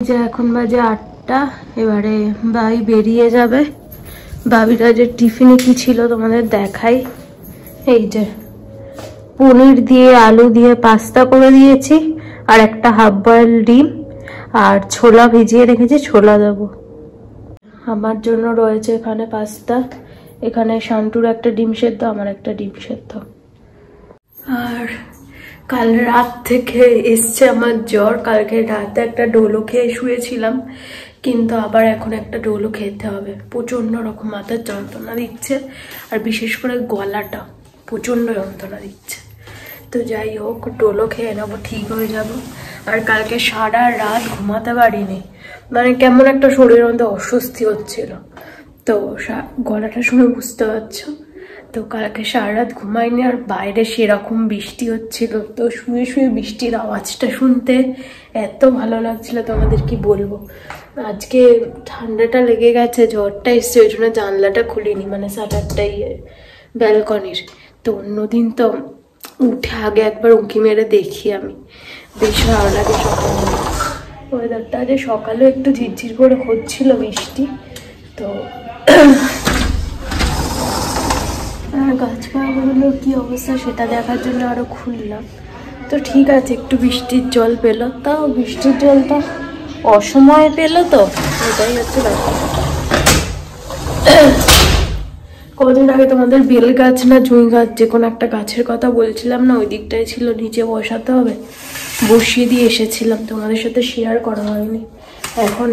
যে এখন বাজে 8টা। এবারে ভাই বেরিয়ে যাবে। ভাবিরা যে টিফিনে কি ছিল তোমাদের দেখাই। এই যে পনির দিয়ে আলু দিয়ে পাস্তা করে দিয়েছি, আর একটা হাফ বয়েল ডিম, আর ছোলা ভিজিয়ে রেখেছি, ছোলা দেবো। আমার জন্য রয়েছে এখানে পাস্তা, এখানে শান্টুর একটা ডিম সেদ্ধ, আমার একটা ডিম সেদ্ধ। আর কাল রাত থেকে এসছে আমার জ্বর। কালকে রাতে একটা ডোলো খেয়ে শুয়েছিলাম, কিন্তু আবার এখন একটা ডোলো খেতে হবে। প্রচন্ড রকম মাথার যন্ত্রণা দিচ্ছে, আর বিশেষ করে গলাটা প্রচন্ড যন্ত্রণা দিচ্ছে। তো যাই হোক, ডোলো খেয়ে নেবো, ঠিক হয়ে যাব। আর কালকে সারা রাত ঘুমাতে পারিনি, মানে কেমন একটা শরীরের মধ্যে অস্বস্তি হচ্ছিল। তো গলাটা শুনে বুঝতে পারছো। তো কালকে সারা রাত ঘুমাইনি, আর বাইরে সেরকম বৃষ্টি হচ্ছিল। তো শুয়ে শুয়ে বৃষ্টির আওয়াজটা শুনতে এত ভালো লাগছিল, তোমাদের কি বলবো। আজকে ঠান্ডাটা লেগে গেছে, জ্বরটা এসছে, ওই জন্য জানলাটা খুলিনি, মানে শাটারটাই ব্যালকনির। তো অন্যদিন তো উঠে আগে একবার উঁকি মেরে দেখি আমি, বেশ ভালো লাগে সকালে। ওয়েদারটা আজ সকালে একটু ঝিরঝির করে হচ্ছিল বৃষ্টি। তো আর গাছপালাগুলোর কি অবস্থা সেটা দেখার জন্য আরো খুললাম। তো ঠিক আছে, একটু বৃষ্টির জল পেলো, তাও বৃষ্টির জলটা অসময়ে পেলো, তো এটাই হচ্ছে ব্যাপার। কদিন আগে তোমাদের বেল গাছ না জুঁই গাছ, যে কোনো একটা গাছের কথা বলছিলাম না, ওই দিকটাই ছিল, নিচে বসাতে হবে, বসিয়ে দিয়ে এসেছিলাম, তোমাদের সাথে শেয়ার করা হয়নি। এখন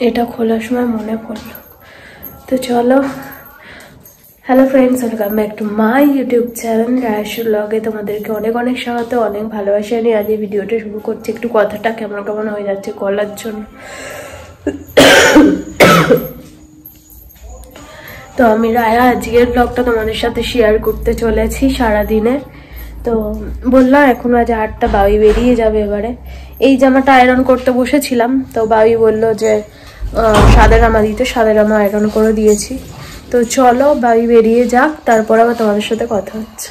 এটা খোলার সময় মনে পড়লো। তো চলো, hello friends, welcome back to my YouTube channel রায়াসু ব্লগে। তোমাদেরকে অনেক অনেক স্বাগত, অনেক ভালোবাসা নিয়ে আজ এই ভিডিওটা শুরু করছি। একটু কথাটা কেমন কেমন হয়ে যাচ্ছে গলার জন্য। তো আমি রায়া আজকের ব্লগটা তোমাদের সাথে শেয়ার করতে চলেছি সারাদিনে। তো বললাম এখন আজ 8টা, বাবি বেরিয়ে যাবে এবারে। এই জামাটা আয়রন করতে বসেছিলাম, তো বাবি বললো যে সাদা জামা দিতে, সাদা জামা আয়রন করে দিয়েছি। তো চলো বাবি বেরিয়ে যাক, তারপর আবার তোমাদের সাথে কথা হচ্ছে।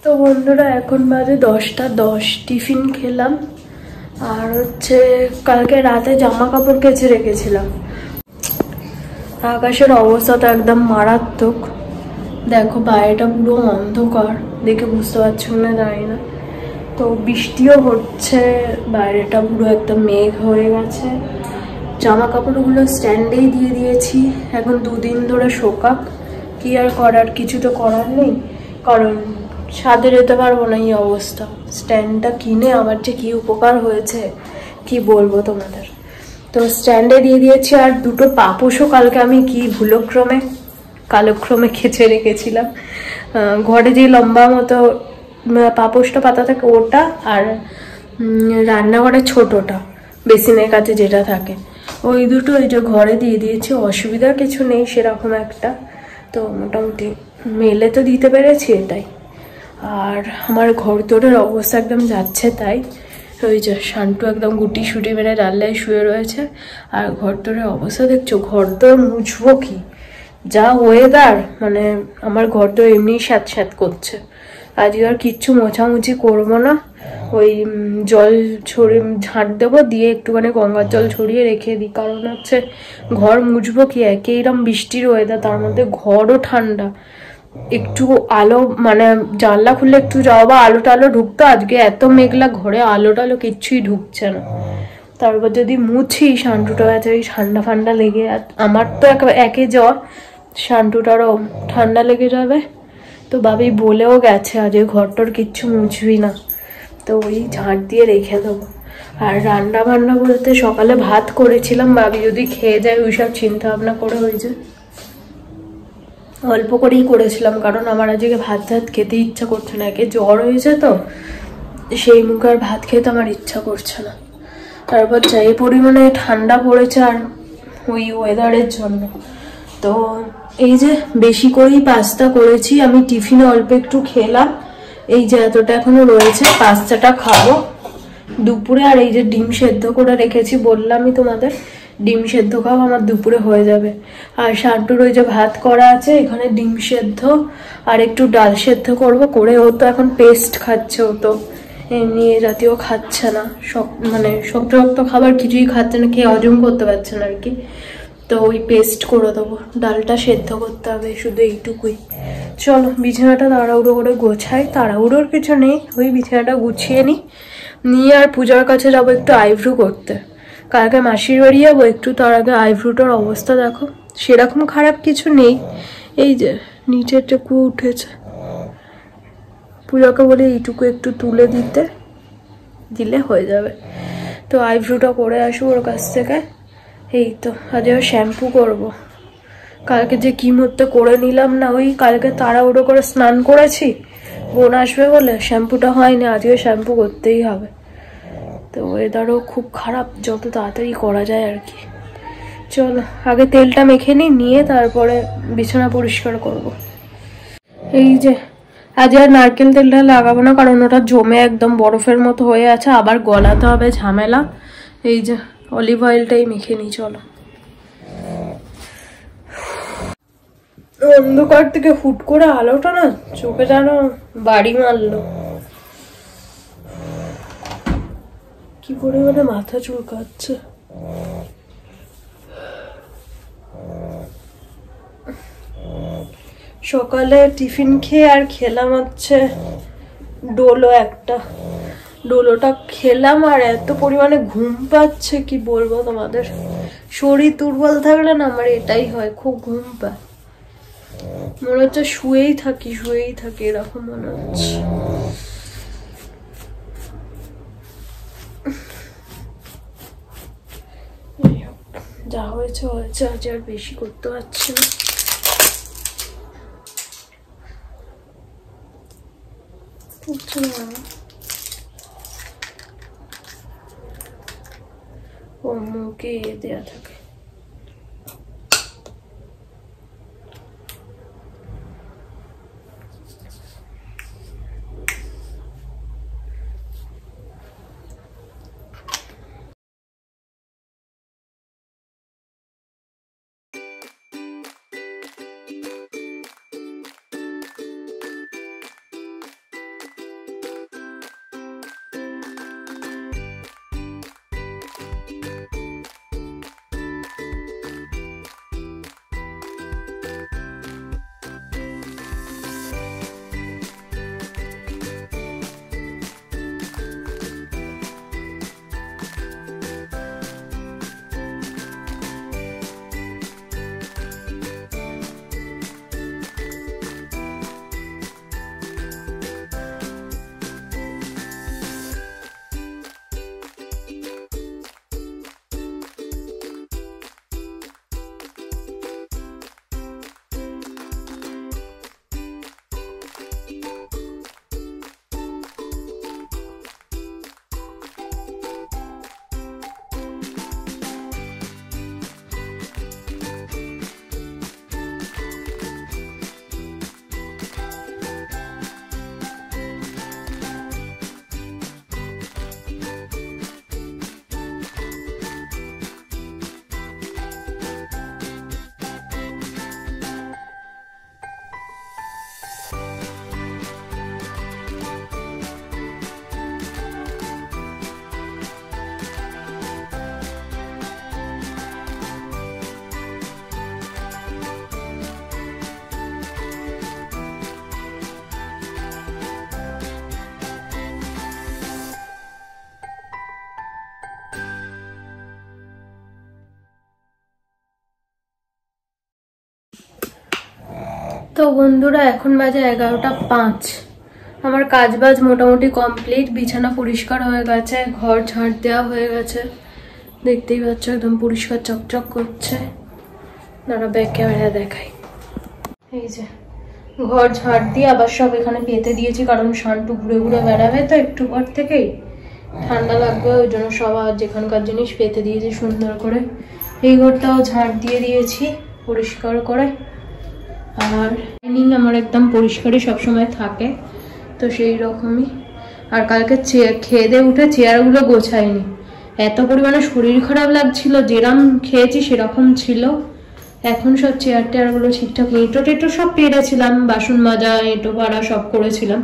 তো বন্ধুরা, এখন বাজে 10টা 10। টিফিন খেলাম, আর হচ্ছে কালকে রাতে জামা কাপড় কেচে রেখেছিলাম। আকাশের অবস্থা তো একদম মারাত্মক। দেখো বাইরেটা পুরো অন্ধকার, দেখে বুঝতে পারছো না জানি না। তো বৃষ্টিও হচ্ছে, বাইরেটা পুরো একদম মেঘ হয়ে গেছে। জামা কাপড়গুলো স্ট্যান্ডেই দিয়ে দিয়েছি, এখন 2 দিন ধরে শোকাক। কি আর করার, কিছু তো করার নেই, কারণ ছাদে যেতে পারবো না এই অবস্থা। স্ট্যান্ডটা কিনে আমার যে কি উপকার হয়েছে কি বলবো তোমাদের। তো স্ট্যান্ডে দিয়ে দিয়েছি। আর 2টো পাপোশও কালকে আমি কি কালক্রমে খেচে রেখেছিলাম। ঘরে যে লম্বা মতো পাপোশটা পাতা থাকে ওটা, আর রান্নাঘরে ছোটটা বেসিনের কাছে যেটা থাকে, ওই দুটো ওই যে ঘরে দিয়ে দিয়েছি। অসুবিধা কিছু নেই সেরকম একটা, তো মোটামুটি মেলে তো দিতে পেরেছি এটাই। আর আমার ঘর তোরের অবস্থা একদম যাচ্ছে তাই। ওই যে শান্টু একদম গুটি শুটি মেরে ডাল্লায় শুয়ে রয়েছে। আর ঘর তোরের অবস্থা দেখছো, ঘর তোর মুছবো কি, যা ওয়েদার, মানে আমার ঘর তো এমনি স্যাঁত স্যাঁত করছে। আজকে আর কিচ্ছু মোছামুছি করবো না, ওই জল ছড়িয়ে ঝাঁট দেবো, দিয়ে একটুখানি গঙ্গার জল ছড়িয়ে রেখে দিই। কারণ হচ্ছে ঘর মুছবো কি, একে এরম বৃষ্টির ওয়েদার, তার মধ্যে ঘরও ঠান্ডা। একটু আলো, মানে জানলা খুললে একটু যাও বা আলো টালো ঢুকতো, আজকে এত মেঘলা, ঘরে আলো টালো কিচ্ছুই ঢুকছে না। তারপর যদি মুছি, শান্টুটা আছে ওই ঠান্ডা ফান্ডা লেগে, আমার তো একে জ্বর, শান্টুটারও ঠান্ডা লেগে যাবে। তো ভাবি বলেও গেছে আজকে ঘরটার কিচ্ছু মুছবি না, তো ওই ঝাঁট দিয়ে রেখে দেবো। আর রান্না বান্না বলতে সকালে ভাত করেছিলাম, ভাবি যদি খেয়ে যায় ওইসব চিন্তা ভাবনা করে হয়েছে, অল্প করেই করেছিলাম, কারণ আমার আজকে ভাত খেতে ইচ্ছা করছে না। একে জ্বর হয়েছে তো সেই মুখে আর ভাত খেতে আমার ইচ্ছা করছে না। তারপর যাই পরিমাণে ঠান্ডা পড়েছে আর ওই ওয়েদারের জন্য। তো এই যে বেশি করেই পাস্তা করেছি আমি, টিফিনে অল্প একটু খেলাম, এই যে এতটা এখনো রয়েছে, পাস্তাটা খাবো দুপুরে। আর এই যে ডিম সেদ্ধ করে রেখেছি, বললামই তোমাদের ডিম সেদ্ধ খাও, আমার দুপুরে হয়ে যাবে। আর শান্টুর ওই যে ভাত করা আছে, এখানে ডিম সেদ্ধ আর একটু ডাল সেদ্ধ করব, করে ও তো এখন পেস্ট খাচ্ছে, ও তো এমনি এ জাতীয় খাচ্ছে না, মানে শক্ত শক্ত খাবার কিছুই খাচ্ছে না, খেয়ে হজম করতে পারছে না আর কি। তো ওই পেস্ট করে দেবো, ডালটা সেদ্ধ করতে হবে, শুধু এইটুকুই। চলো বিছানাটা তাড়াহুড়ো করে গোছাই, তাড়াহুড়োর কিছু নেই, ওই বিছানাটা গুছিয়ে নিয়ে আর পূজার কাছে যাবো একটু আইব্রু করতে। কালকে মাসির বাড়ি যাবো, একটু তার আগে আইব্রুটার অবস্থা দেখো, সেরকম খারাপ কিছু নেই, এই যে নিচেরটুকু উঠেছে। পূজাকে বলে এইটুকু একটু তুলে দিলে হয়ে যাবে। তো আইব্রুটা করে আসবো ওর কাছ থেকে। এই তো আজও শ্যাম্পু করব, কালকে যে কি মধ্যে করে নিলাম না, ওই কালকে তাড়াহুড়ো করে স্নান করেছি, বোন আসবে বলে শ্যাম্পুটা হয়নি, আজকে শ্যাম্পু করতেই হবে। তো ওয়েদারও খুব খারাপ, যত তাড়াতাড়ি করা যায় আর কি। চলো আগে তেলটা মেখে নিয়ে তারপরে বিছানা পরিষ্কার করব। এই যে আজ আর নারকেল তেলটা লাগাবো না, কারণ ওটা জমে একদম বরফের মতো হয়ে আছে, আবার গলাতে হবে, ঝামেলা। এই যে অলিভ অয়েলটাই মেখে নিই। চলো অন্ধকার থেকে হুট করে আলোটা না চোখে যেন বাড়ি মারলো, কি পরিমাণে মাথা চুলকাচ্ছে। সকালে টিফিন খেয়ে আর খেলাম হচ্ছে ডোলো একটা, ডোলোটা খেলাম আর এত পরিমাণে ঘুম পাচ্ছে কি বলবো তোমাদের। শরীর দুর্বল থাকলে না আমার এটাই হয়, খুব ঘুম পায়, মনে হচ্ছে শুয়েই থাকি এরকম মনে হচ্ছে। যা হয়েছে আজ আর বেশি করতে পারছি না। ও মুখে দেয়া থাকে। তো বন্ধুরা এখন বাজে 11:05, আমার কাজ বাজ মোটামুটি কমপ্লিট, বিছানা পরিষ্কার হয়ে গেছে, ঘর ঝাড় দেওয়া হয়ে গেছে, দেখতেই পাচ্ছ একদম পরিষ্কার চকচক করছে। দাঁড়া ব্যাক ক্যামেরা দেখাই। এই যে ঘর ঝাড় দিয়ে আবার সব এখানে পেতে দিয়েছি, কারণ শান্টু ঘুরে ঘুরে বেড়াবে, তো একটু পর থেকেই ঠান্ডা লাগবে, ওই জন্য সব যেখানকার জিনিস পেতে দিয়েছি সুন্দর করে। এই ঘরটাও ঝাড় দিয়ে দিয়েছি পরিষ্কার করে, আর ডাইনিং আমার একদম পরিষ্কারই সবসময় থাকে, তো সেই রকমই। আর কালকে খেয়ে দিয়ে উঠে চেয়ারগুলো গোছাইনি, এত পরিমাণে শরীর খারাপ লাগছিল, যেরকম খেয়েছি সেরকম ছিল। এখন সব চেয়ার টেয়ারগুলো ঠিকঠাক, এঁটো টেটো সব পেরেছিলাম, বাসন মাজা এঁটো পাড়া সব করেছিলাম,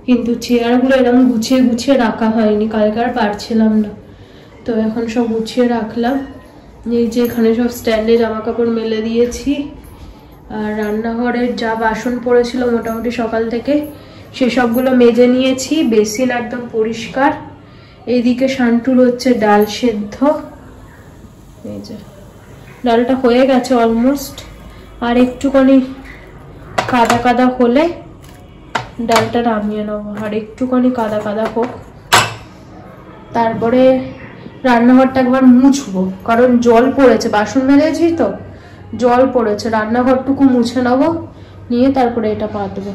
কিন্তু চেয়ারগুলো এরকম গুছিয়ে গুছিয়ে রাখা হয়নি, কালকে আর পারছিলাম না, তো এখন সব গুছিয়ে রাখলাম। এই যে এখানে সব স্ট্যান্ডে জামা কাপড় মেলে দিয়েছি, আর রান্নাঘরের যা বাসন পড়েছিল মোটামুটি সকাল থেকে সেসবগুলো মেজে নিয়েছি, বেসিন একদম পরিষ্কার। এইদিকে শান্টুর হচ্ছে ডাল সেদ্ধ, এই যে ডালটা হয়ে গেছে অলমোস্ট, আর একটুখানি কাদা কাদা হলে ডালটা নামিয়ে নেবো, আর একটুখানি কাদা কাদা হোক, তারপরে রান্নাঘরটা একবার মুছবো, কারণ জল পড়েছে, বাসন মেজেছি তো জল পড়েছে, রান্নাঘরটুকু মুছে নেবো, নিয়ে তারপরে এটা পাতবো।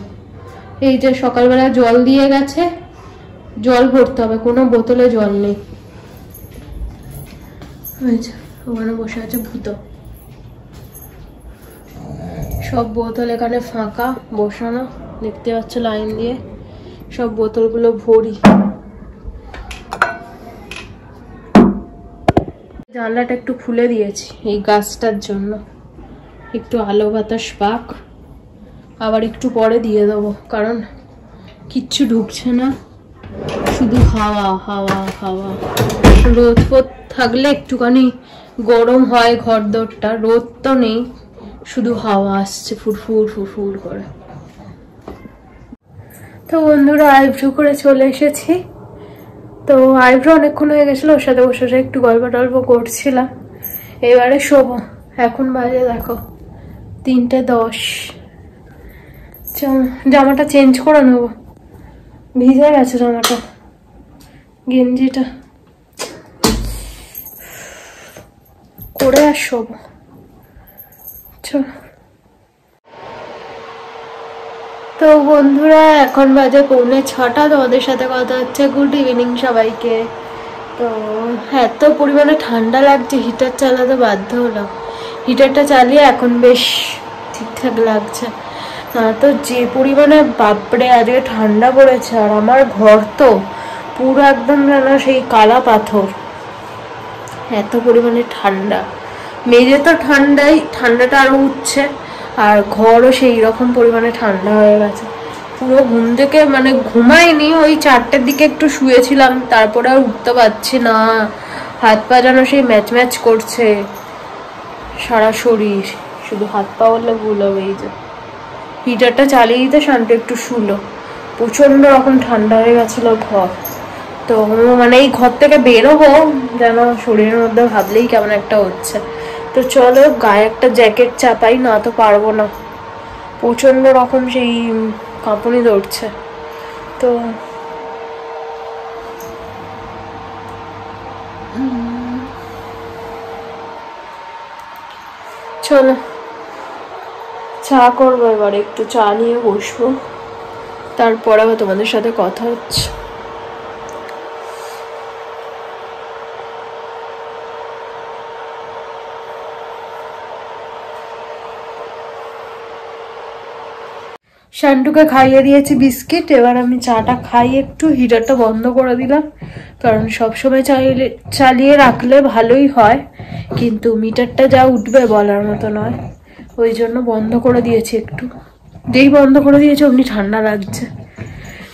এই যে সকালবেলা জল দিয়ে গেছে, জল ভরতে হবে, কোনো বোতলে জল নেই। ওখানে বসে আছে ভূত, সব বোতল এখানে ফাঁকা বসানো, দেখতে পাচ্ছ লাইন দিয়ে সব বোতলগুলো ভরি। জানলাটা একটু খুলে দিয়েছি এই গাছটার জন্য, একটু আলো বাতাস পাক, আবার একটু পরে দিয়ে দেবো, কারণ কিচ্ছু ঢুকছে না, শুধু হাওয়া হাওয়া হাওয়া। রোদ ফোদ থাকলে একটুখানি গরম হয় ঘর দরটা, রোদ তো নেই, শুধু হাওয়া আসছে ফুরফুর ফুরফুর করে। তো বন্ধুরা আইব্রো করে চলে এসেছি, তো আইব্রো অনেকক্ষণ হয়ে গেছিল, ওর সাথে বসে বসে একটু গল্প টল্প করছিলাম। এবারে শোবো, এখন বাজে দেখো 3:10। জামাটা চেঞ্জ করে নেবো, ভিজে গেছে জামাটা, গেঞ্জিটা করে আর শোবো। চলো, তো বন্ধুরা এখন বাজে 6:45, তোমাদের সাথে কথা হচ্ছে। গুড ইভিনিং সবাইকে। তো এত পরিমাণে ঠান্ডা লাগছে, হিটার চালাতে বাধ্য হলাম, হিটারটা চালিয়ে এখন বেশ ঠিকঠাক লাগছে। তো যে পরিমাণে বাপরে আজকে ঠান্ডা পড়েছে, আর আমার ঘর তো পুরো একদম যেন সেই কালা পাথর, এত পরিমাণে ঠান্ডা। মেঝে তো ঠান্ডাই, ঠান্ডাটা আরো উঠছে, আর ঘরও সেই রকম পরিমাণে ঠান্ডা হয়ে গেছে। পুরো ঘুম থেকে মানে ঘুমাইনি, ওই 4টের দিকে একটু শুয়েছিলাম, তারপরে আর উঠতে পারছি না, হাত পা যেন সেই ম্যাচ ম্যাচ করছে সারা শরীর, শুধু হাত পা বললে ভুল হবে। এই যে হিটারটা চালিয়ে দিতে শান্তি একটু শুলো, প্রচন্ড রকম ঠান্ডা হয়ে গেছিল ঘর। তো মানে এই ঘর থেকে বেরোবো যেন শরীরের মধ্যে ভাবলেই কেমন একটা হচ্ছে। তো চলো গায়ে একটা জ্যাকেট চাপাই, না তো পারবো না, প্রচন্ড রকম সেই কাঁপুনি ধরছে। তো চলো চা করবো, এবার একটু চা নিয়ে বসবো, তারপর আবার তোমাদের সাথে কথা হচ্ছে। শান্টুকে খাইয়ে দিয়েছি বিস্কিট, এবার আমি চাটা খাই একটু, হিটারটা বন্ধ করে দিলাম, কারণ সবসময় চালিয়ে রাখলে ভালোই হয়, কিন্তু মিটারটা যা উঠবে বলার মতো নয়, ওই জন্য বন্ধ করে দিয়েছি একটু। যেই বন্ধ করে দিয়েছি অমনি ঠান্ডা লাগছে,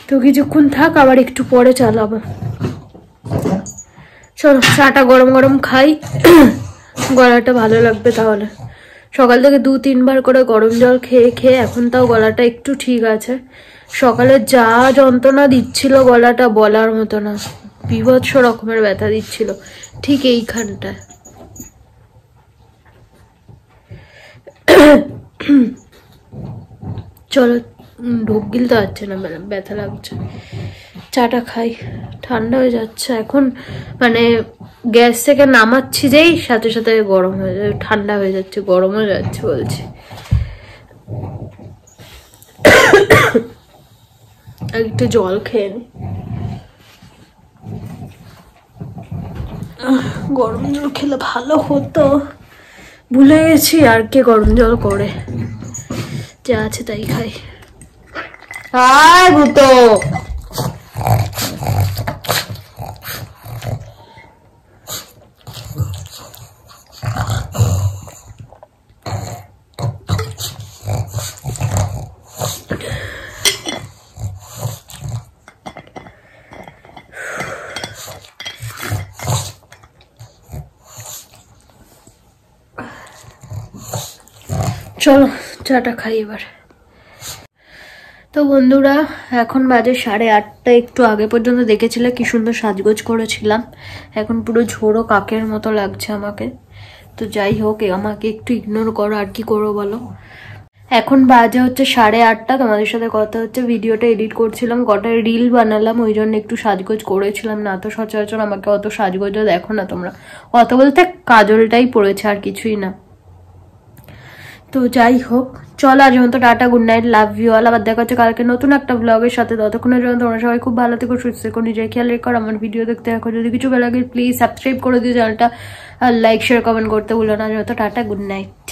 তো কিছুক্ষণ থাক, আবার একটু পরে চালাবো। চলো চাটা গরম গরম খাই, গলাটা ভালো লাগবে তাহলে। সকাল থেকে 2-3 বার করে গরম জল খেয়ে খেয়ে এখন তাও গলাটা একটু ঠিক আছে। সকালে যা যন্ত্রণা দিচ্ছিল গলাটা বলার মতো না, বিভৎস রকমের ব্যথা দিচ্ছিল ঠিক এইখানটায়। চলো ঢোক গিলতে পারছে না, ব্যথা লাগছে। চাটা খাই, ঠান্ডা হয়ে যাচ্ছে এখন, মানে গ্যাস থেকে নামাচ্ছি যেই সাথে সাথে গরম হয়ে যায়, ঠান্ডা হয়ে যাচ্ছে, গরম হয়ে যাচ্ছে বলছি। একটু জল খেয়ে নি, গরম জল খেলে ভালো হতো, ভুলে গেছি আর কে গরম জল করে, যা আছে তাই খাই। হাই ভূত, চলো চাটা খাই এবার। তো বন্ধুরা এখন বাজে 8:30, একটু আগে পর্যন্ত দেখেছিলে কি সুন্দর সাজগোজ করেছিলাম, এখন পুরো ঝোড়ো কাকের মতো লাগছে আমাকে। তো যাই হোক, আমাকে একটু ইগনোর করো, আর কি করবো বলো। এখন বাজে হচ্ছে 8:30, তোমাদের সাথে কথা হচ্ছে, ভিডিওটা এডিট করছিলাম, কটা রিল বানালাম, ওই জন্য একটু সাজগোজ করেছিলাম। না তো সচরাচর আমাকে অত সাজগোজও দেখো না তোমরা, অত বলতে কাজলটাই পড়েছে আর কিছুই না। তো যাই হোক চলো আজ মতো tata, good night, love you all. আবার দেখা হচ্ছে কালকে নতুন একটা ব্লগের সাথে। ততক্ষণের জন্য তোমরা সবাই খুব ভালো থেকো, সুস্থ থেকো, নিজের খেয়াল রেখো। আমার ভিডিও দেখতে থাকো, যদি কিছু ভালো লাগে প্লিজ সাবস্ক্রাইব করে দিও চ্যানেলটা, আর লাইক শেয়ার কমেন্ট করতে ভুলো না। আজ মতো টাটা, গুড নাইট।